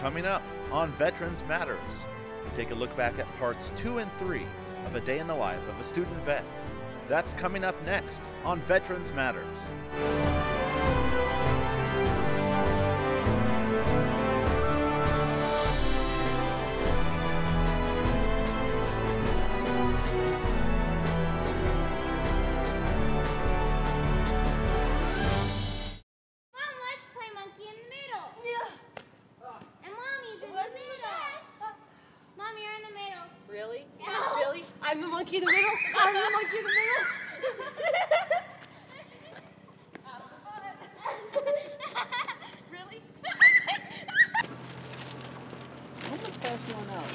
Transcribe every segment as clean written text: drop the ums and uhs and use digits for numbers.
Coming up on Veterans Matters, we take a look back at parts 2 and 3 of a day in the life of a student vet. That's coming up next on Veterans Matters. Really? Yeah. Really? I'm the monkey in the middle? I'm the monkey in the middle? Really? I'm gonna pass one out.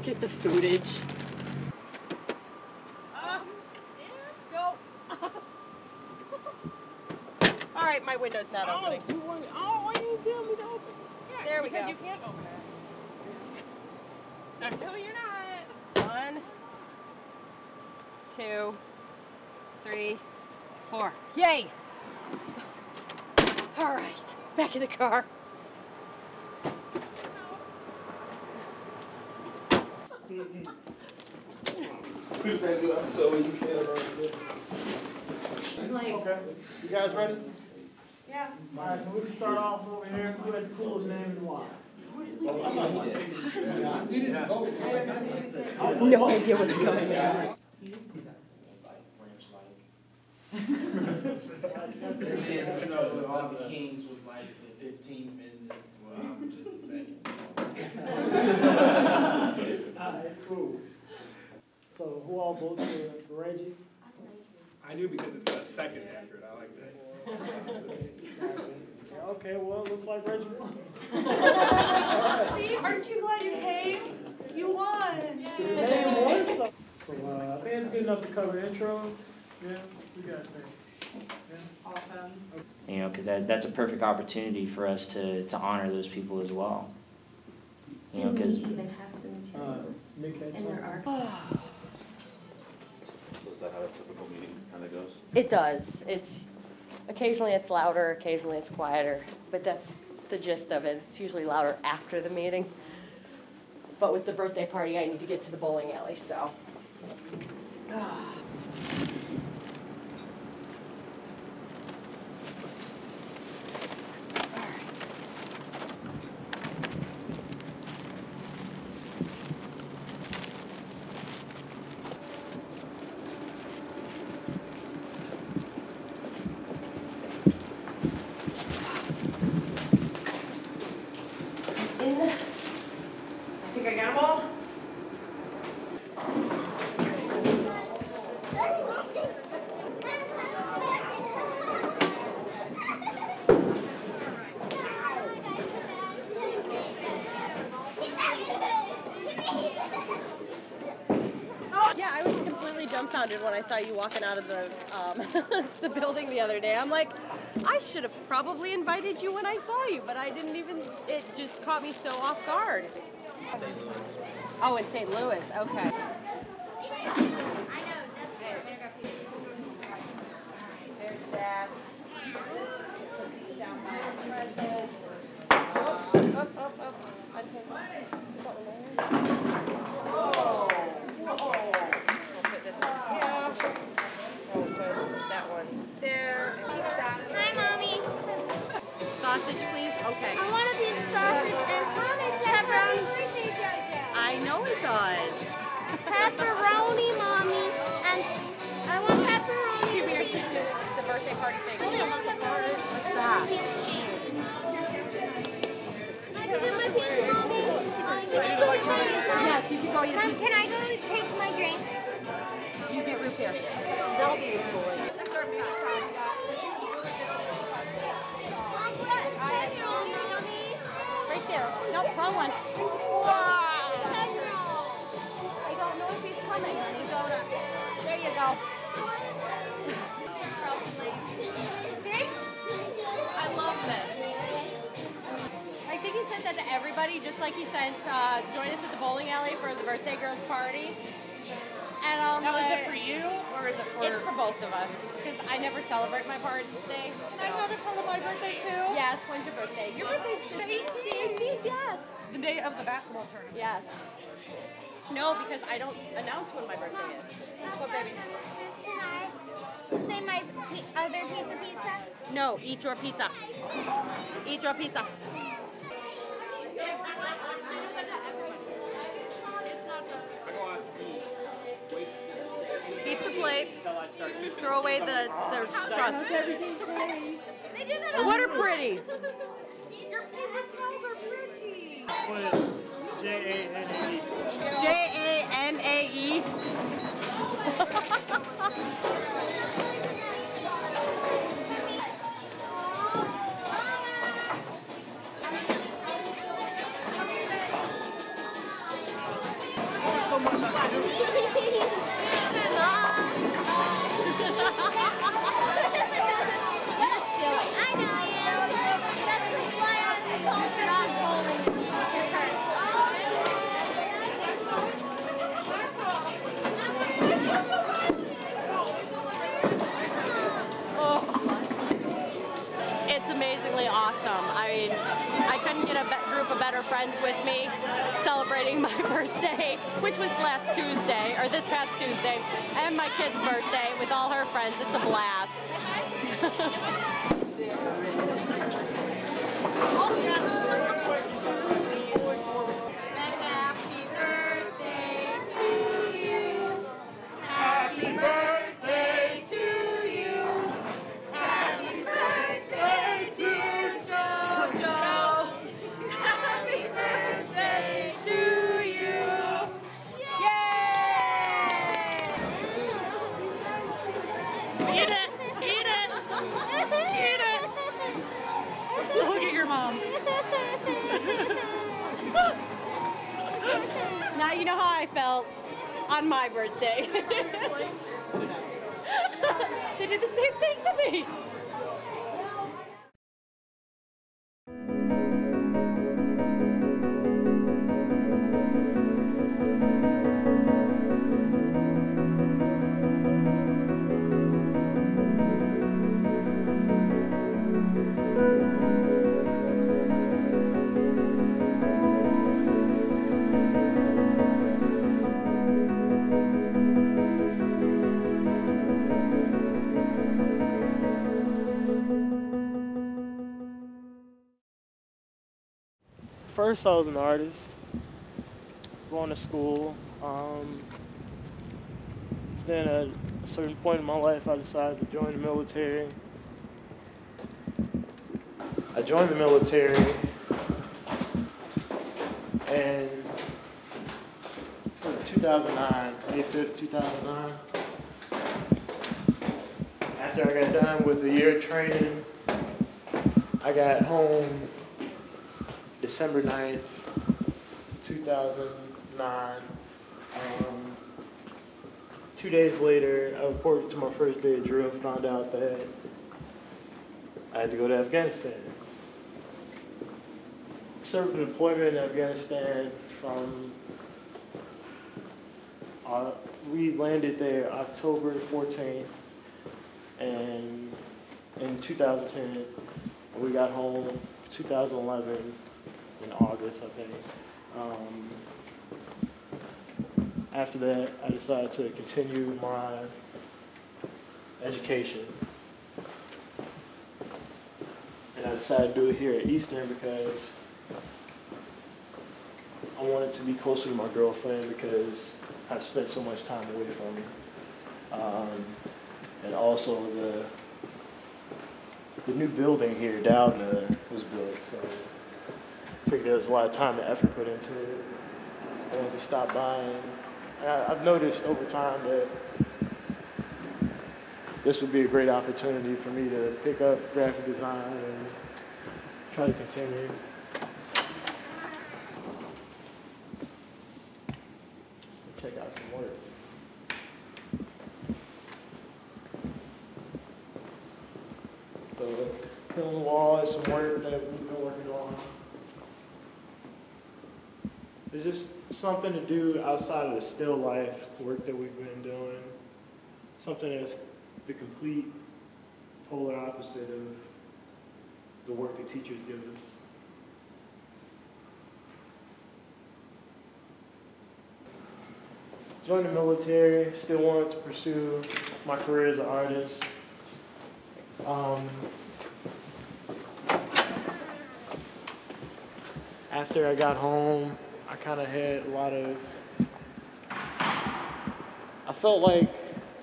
Get the footage. Go. All right, my window's not opening. Why didn't you tell me to open? Yeah, there we go. Because you can't open it. No, you're not. 1, 2, 3, 4. Yay! All right, back in the car. So when you feel about it? Okay. You guys ready? Yeah. All right, so we can start off over here. Who had the coolest name and why? No idea what's going on. All the Kings was like the 15th and well, I'm just the second. All right, cool. So who all voted for Reggie? I do because it's got a second after it. I like that. Okay, well, it looks like Reggie won. See, aren't you glad you came? You won. Your name won, so I think it's good enough to cover the intro. Yeah, we got that. Yeah. Awesome. You know, because that's a perfect opportunity for us to honor those people as well. You know, because we even have some materials in their archive. So is that how a typical meeting kind of goes? It does. Occasionally it's louder, occasionally it's quieter, but that's the gist of it. It's usually louder after the meeting. But with the birthday party, I need to get to the bowling alley, so. I think I got them all. Yeah, I was completely dumbfounded when I saw you walking out of the the building the other day. I'm like, I should have probably invited you when I saw you, but I didn't even, it just caught me so off guard. St. Louis. Oh, in St. Louis, okay. There's that. Down by the presents. Up. I think that one there. Whoa. We'll put this one here. We'll put that one there. Hi, Mommy. Sausage, please? Okay. I want a piece of sausage and pepperoni. I know it does. Pepperoni, Mommy. And I want pepperoni. See, we are to do the birthday party thing. What's that? Piece of cheese. Can I go get my pizza, Mommy? Can I go get my pizza? Yes, you can go eat a pizza. Can I go take my drink? You get root beer. That'll be cool. Right there. Nope, wrong one. Wow. I don't know if he's coming. There you go. See? I love this. I think he sent that to everybody, just like he sent, join us at the bowling alley for the birthday girl's party. And I'm Now, is like, it for you or is it for? it's for both of us, because I never celebrate my birthday. Can I have it for my birthday too? Yes, when's your birthday? Your birthday's The 18th, yes. The day of the basketball tournament. Yes. No, because I don't announce when my birthday is. What, baby? Can I say my other piece of pizza? No, eat your pizza. Eat your pizza. Keep the plate. Throw away the crust. They do that What are pretty? Your favorite towels are pretty. What? J-A-N-A-E. J-A-N-A-E. I know you. That's why I'm not bowling. Your turn. It's amazingly awesome. I mean, I couldn't get a group of better friends with me celebrating my birthday, which was last Tuesday, or this past Tuesday, and my kid's birthday with all her friends. It's a blast. Happy birthday to you. Happy birthday to you. Happy birthday, dear JoJo. Happy birthday to you. Yay! Eat it! Eat it! Eat it! Look at your mom. Now you know how I felt on my birthday. They did the same thing to me. First, I was an artist, going to school. Then at a certain point in my life, I decided to join the military. I joined the military, and it was 2009, May 5th, 2009. After I got done with a year of training, I got home December 9th, 2009. 2 days later, I reported to my first day of drill and found out that I had to go to Afghanistan. Served an deployment in Afghanistan from, we landed there October 14th, and in 2010, we got home 2011 in August, I think. After that, I decided to continue my education. And I decided to do it here at Eastern because I wanted to be closer to my girlfriend because I've spent so much time away from her. And also the new building here, Doudna, was built, so I figured there was a lot of time and effort put into it. I wanted to stop by, and I've noticed over time that this would be a great opportunity for me to pick up graphic design and try to continue. Check out some work. So, on the wall is some work that we've been working on. It's just something to do outside of the still life work that we've been doing. Something that's the complete polar opposite of the work that teachers give us. Joined the military, still wanted to pursue my career as an artist. After I got home, I kind of had a lot of, I felt like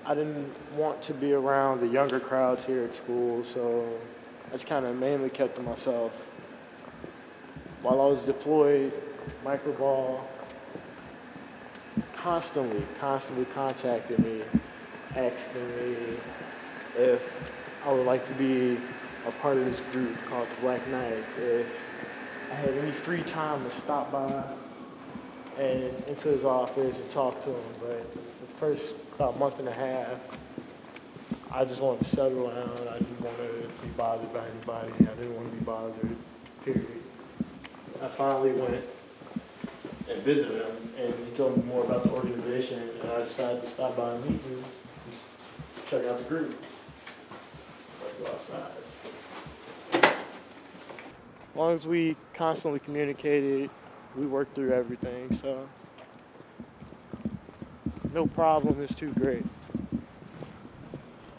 I didn't want to be around the younger crowds here at school, so I just kind of mainly kept to myself. While I was deployed, Microball constantly contacted me, asking me if I would like to be a part of this group called the Black Knights, if I had any free time to stop by and into his office and talk to him. But the first about month and a half, I just wanted to settle down. I didn't want to be bothered by anybody. I didn't want to be bothered, period. I finally went and visited him, and he told me more about the organization, and I decided to stop by and meet him, just check out the group. Let's go outside. As long as we constantly communicated, we worked through everything, so no problem is too great.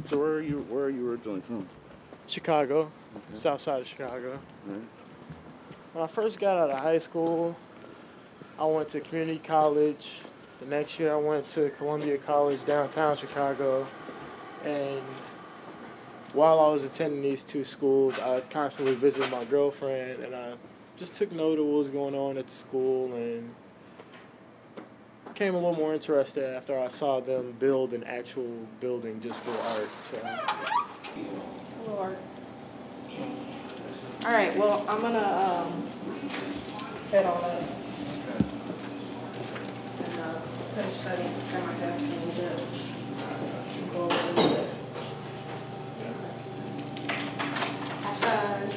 So where are you originally from? Chicago, Okay. south side of Chicago. Right. When I first got out of high school, I went to community college. The next year I went to Columbia College downtown Chicago, and while I was attending these two schools, I constantly visited my girlfriend, and I just took note of what was going on at the school and became a little more interested after I saw them build an actual building just for art. So. Hello, Art. All right, well, I'm gonna head on up and finish studying, try my best a little bit, go over a little bit. Have fun.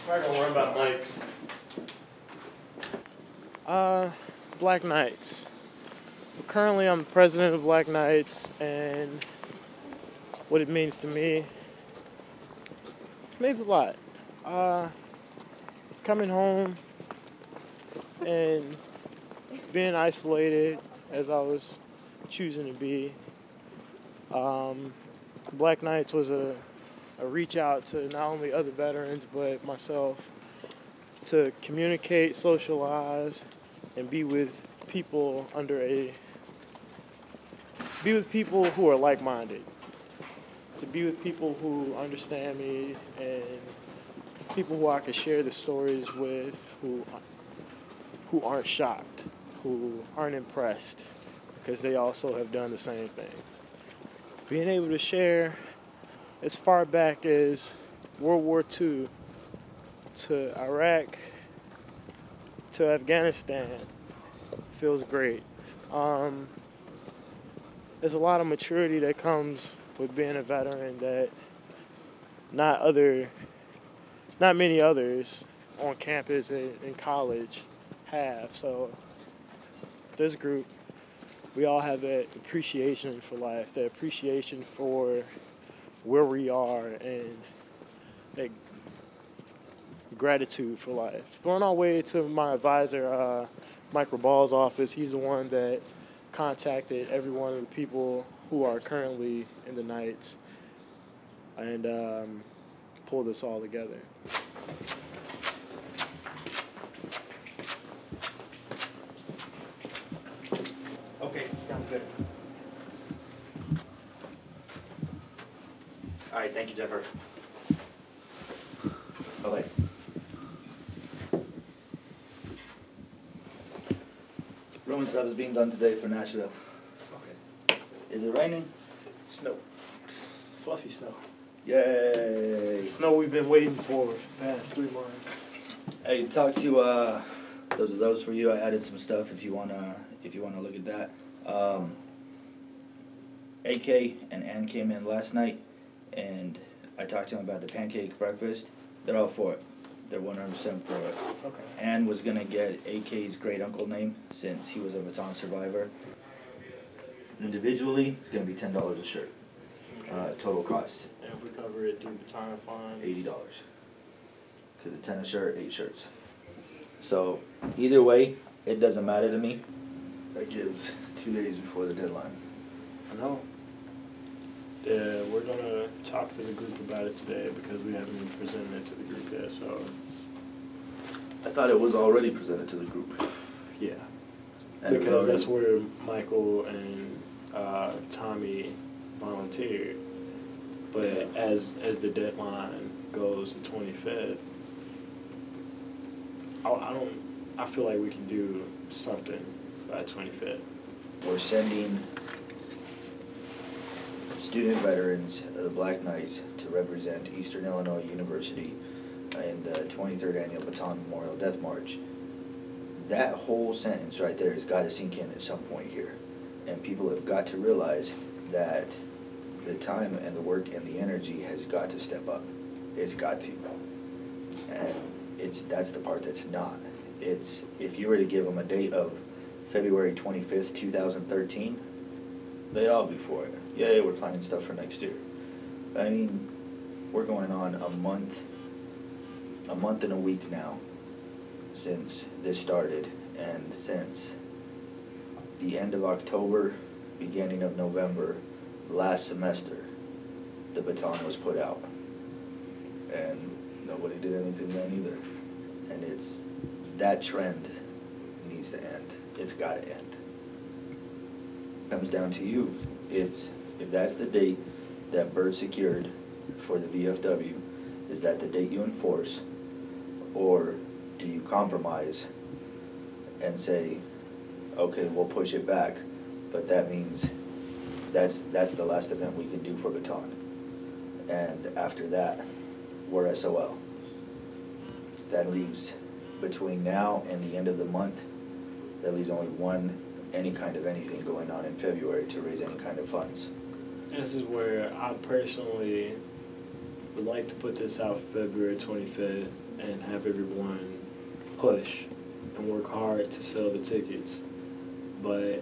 I'm not gonna worry about mics. Black Knights. Currently, I'm president of Black Knights, and what it means to me, it means a lot. Coming home and being isolated, as I was choosing to be, Black Knights was a reach out to not only other veterans, but myself, to communicate, socialize, and be with people who are like-minded, to be with people who understand me and people who I can share the stories with, who aren't shocked, who aren't impressed, because they also have done the same thing. Being able to share as far back as World War II to Iraq to Afghanistan feels great. There's a lot of maturity that comes with being a veteran that not many others on campus in college have. So this group, we all have that appreciation for life, that appreciation for where we are, and that gratitude for life. Going our way to my advisor, Microball's office, he's the one that contacted every one of the people who are currently in the Knights and pulled us all together. Okay, sounds good. All right, thank you, Jennifer. Bye-bye. Roman stuff is being done today for Nashville. Okay. Is it raining? Snow. Fluffy snow. Yay! Snow we've been waiting for the past 3 months. Hey, talk to those for you. I added some stuff if you wanna look at that. AK and Ann came in last night, and I talked to him about the pancake breakfast. They're all for it. They're 100% for it. Okay. Ann was gonna get AK's great uncle name since he was a baton survivor. Individually, it's gonna be $10 a shirt. Total cost And if we cover it through baton fund? $80. Cause it's 10 a shirt, 8 shirts. So either way, it doesn't matter to me. That gives 2 days before the deadline. I know. Yeah, we're gonna talk to the group about it today because we haven't even presented it to the group yet, so. I thought it was already presented to the group. Yeah. And Because that's where Michael and Tommy volunteered. But as the deadline goes the 25th, I feel like we can do something by 25th. We're sending student veterans of the Black Knights to represent Eastern Illinois University in the 23rd Annual Baton Memorial Death March. That whole sentence right there has got to sink in at some point here. And people have got to realize that the time and the work and the energy has got to step up. It's got to. And that's the part that's not. It's, if you were to give them a date of February 25th, 2013, they'd all be for it. Yeah, we're planning stuff for next year. I mean, we're going on a month and a week now since this started, and since the end of October, beginning of November, last semester, the baton was put out. And nobody did anything then either. And that trend needs to end. It's gotta end. Comes down to you. If that's the date that Byrd secured for the VFW, is that the date you enforce, or do you compromise and say, okay, we'll push it back, but that means that's the last event we can do for baton. And after that, we're SOL. That leaves, between now and the end of the month, that leaves only any kind of anything going on in February to raise any kind of funds. This is where I personally would like to put this out February 25th and have everyone push and work hard to sell the tickets. But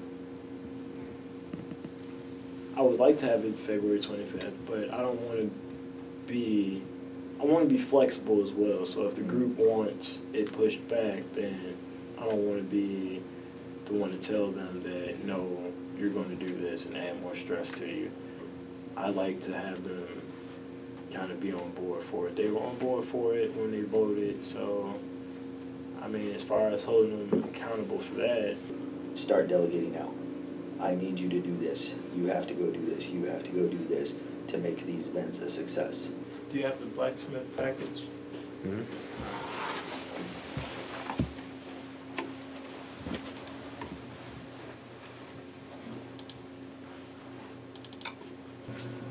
I would like to have it February 25th, but I don't want to be, I want to be flexible as well. So if the group wants it pushed back, then I don't want to be the one to tell them that, no, you're going to do this and add more stress to you. I like to have them kind of be on board for it. They were on board for it when they voted, so, I mean, as far as holding them accountable for that. Start delegating out. I need you to do this. You have to go do this. You have to go do this to make these events a success. Do you have the blacksmith package? Mm-hmm.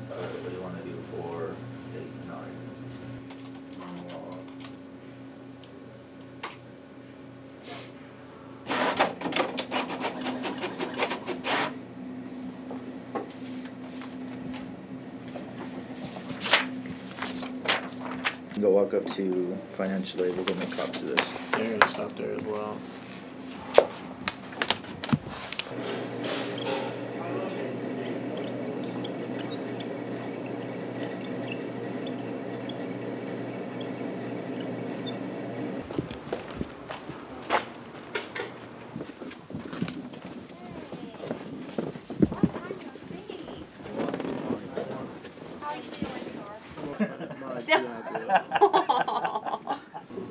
What do you want to do for 8 and 9? Go walk up to financial aid. We'll go make copies of this. There's stuff there as well.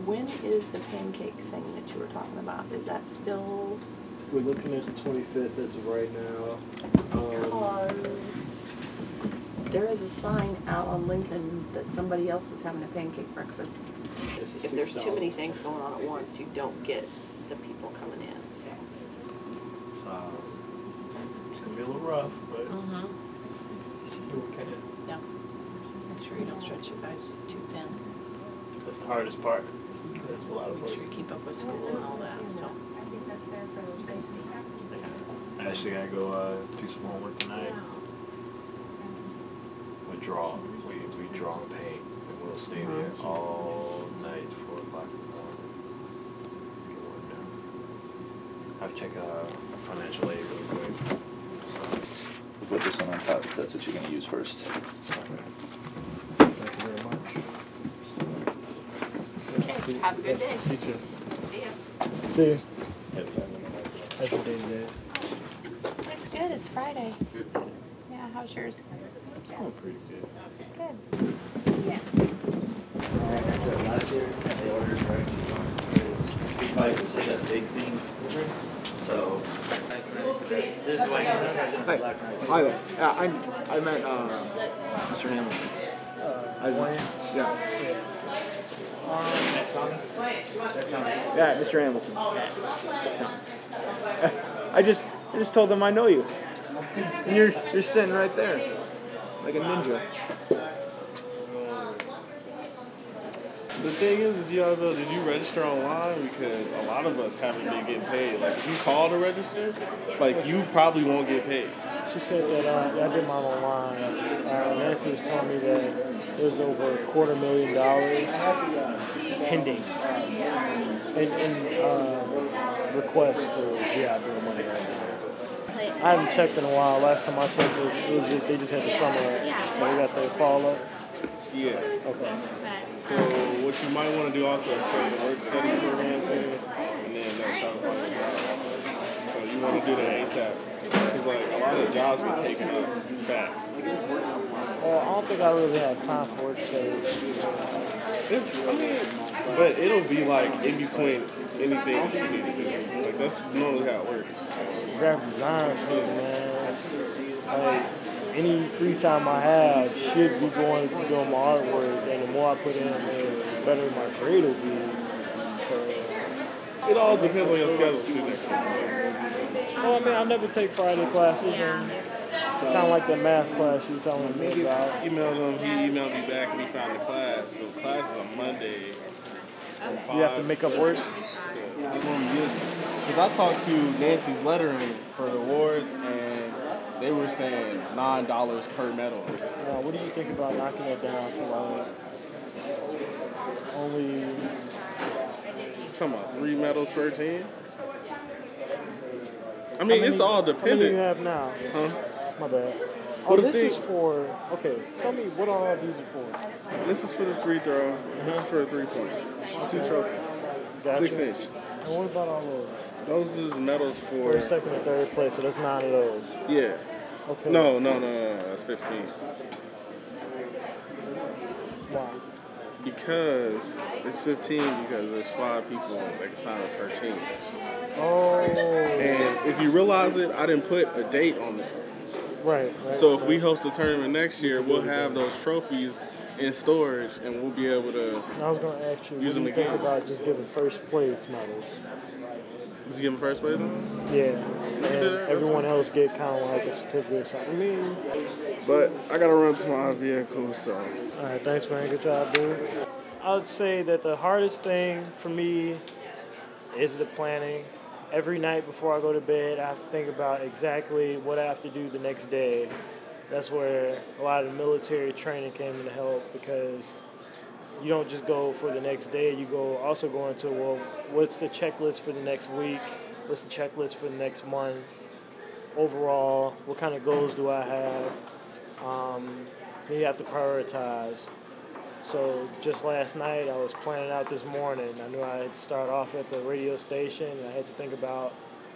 When is the pancake thing that you were talking about? Is that still? We're looking at the 25th as of right now. Because there is a sign out on Lincoln that somebody else is having a pancake breakfast. If there's too many things going on at once, you don't get the people coming in, so. It's gonna be a little rough, but do what we can. Yeah. Make sure you don't stretch you guys too thin. That's the hardest part. There's a lot of work. Make sure you keep up with school and all that, so. I actually gotta go do some homework tonight. We draw. We draw and paint. And We'll stay there all night, 4 o'clock in the morning. I've checked financial aid really quick. We'll put this one on top if that's what you're going to use first. Thank you very much. Okay, have a good day. You too. See ya. See you. How's your day today? It's good. It's Friday. Yeah, how's yours? It's going pretty good. Good. Last year, they ordered directions on it because we probably could say that big thing. So, there's Black Knights and Black Knights. Hi there. Yeah, I met Mr. Hamilton. Yeah. Yeah, Mr. Hamilton. I just told them I know you. And you're sitting right there, like a ninja. The thing is, did you register online? Because a lot of us haven't been getting paid. Like, if you call to register, like, you probably won't get paid. She said that I did mine online. Nancy was telling me that there's over $250,000 pending in requests for GI Bill money right now. I haven't checked in a while. Last time I checked, they just had the summer. They got their fall up. Yeah. Okay. So what you might want to do also is check the work study program thing, and then that's how to find a job. So you want to do that ASAP. Because like a lot of the jobs get taken up fast. Well, I don't think I really have time for work study. But it'll be like in between anything that you need to do. Like that's normally how it works. Graphic design stuff, man. Like, any free time I have should be going to doing my artwork, and the more I put in, the better my grade will be. So, it all depends on your schedule too. Well, I mean, I never take Friday classes, and it's kind of like the math class you were telling me about. I emailed him, he emailed me back, and he found the class. The class is on Monday. You have to make up work? Because I talked to Nancy's lettering for the awards, and they were saying $9 per medal. Now, what do you think about knocking that down to like only? Talking about 3 medals per team? I mean, it's all dependent. How many do you have now? Huh? My bad. Oh, this is for, okay, tell me what all these are for. This is for the free throw. This is for the 3-point. 2 trophies. Gotcha. 6 inch. And what about all those? Those is medals for... First, second, and third place, so that's 9 of those. Yeah. Okay. No, that's 15. Why? Because it's 15 because there's 5 people that can sign up per team. Oh. And if you realize it, I didn't put a date on it. Right. So if we host a tournament next year, we'll have those trophies in storage, and we'll be able to I was going to ask you, use them what do you again. think about just giving first place medals? Just give them first place? Yeah. And everyone else get kind of like a certificate or something. I mean, but I got to run to my vehicle, so. All right, thanks, man. Good job, dude. I would say that the hardest thing for me is the planning. Every night before I go to bed, I have to think about exactly what I have to do the next day. That's where a lot of the military training came into help, because you don't just go for the next day. You also go into, well, what's the checklist for the next week? What's the checklist for the next month? Overall, what kind of goals do I have? Then you have to prioritize. So just last night, I was planning out this morning. I knew I had to start off at the radio station. I had to think about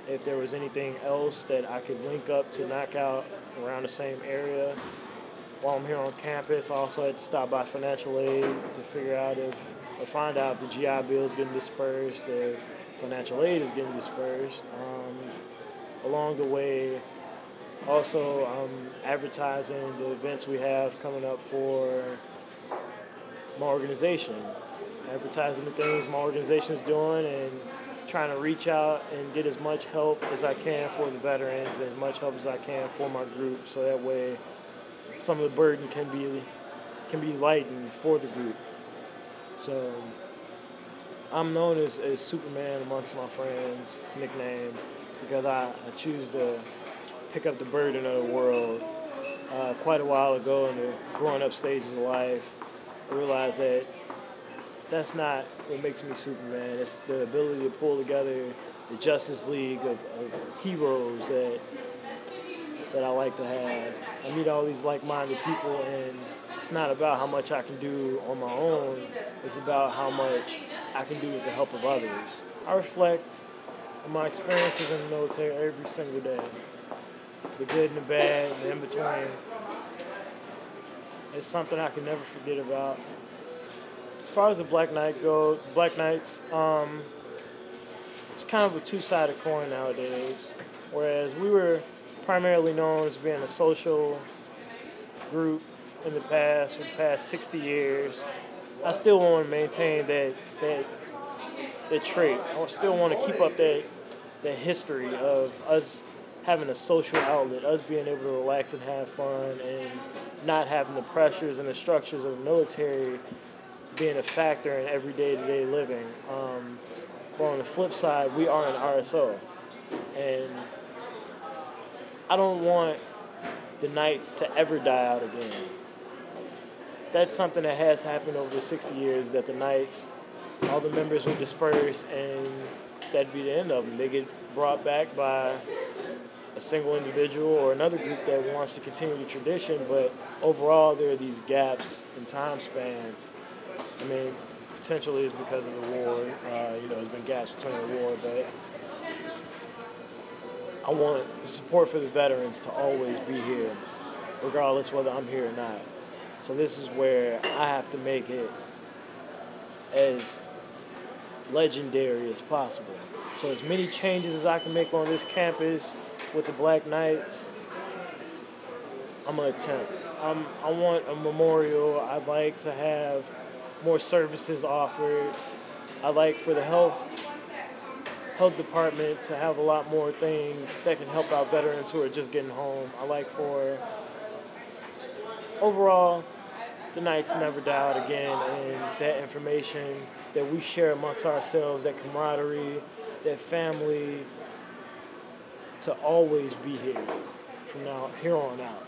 if there was anything else that I could link up to knock out around the same area. While I'm here on campus, I also had to stop by financial aid to figure out or find out if the GI Bill is getting dispersed, if financial aid is getting dispersed. Along the way, also advertising the events we have coming up for my organization, advertising the things my organization is doing, and trying to reach out and get as much help as I can for the veterans, and as much help as I can for my group, so that way some of the burden can be lightened for the group. So I'm known as Superman amongst my friends, it's a nickname, because I choose to pick up the burden of the world quite a while ago in the growing up stages of life. I realized that that's not what makes me Superman. It's the ability to pull together the Justice League of heroes that I like to have. I meet all these like-minded people, and it's not about how much I can do on my own. It's about how much I can do with the help of others. I reflect on my experiences in the military every single day. The good and the bad, and the in-between. It's something I can never forget about. As far as the Black Knight goes, Black Knights, it's kind of a two-sided coin nowadays. Whereas we were primarily known as being a social group in the past, for the past 60 years. I still want to maintain that trait. I still want to keep up that history of us having a social outlet, us being able to relax and have fun, and not having the pressures and the structures of the military being a factor in every day-to-day living. But on the flip side, we are an RSO, and I don't want the Knights to ever die out again. That's something that has happened over the 60 years, that the Knights, all the members would disperse, and that'd be the end of them. They get brought back by a single individual or another group that wants to continue the tradition, but overall there are these gaps in time spans. I mean, potentially it's because of the war, there's been gaps between the war, but I want the support for the veterans to always be here, regardless whether I'm here or not. So this is where I have to make it as legendary as possible. So as many changes as I can make on this campus with the Black Knights, I'm gonna attempt. I want a memorial. I'd like to have more services offered. I'd like for the health department to have a lot more things that can help out veterans who are just getting home. I like for overall the Knights never die out again, and that information that we share amongst ourselves, that camaraderie, that family, to always be here from here on out.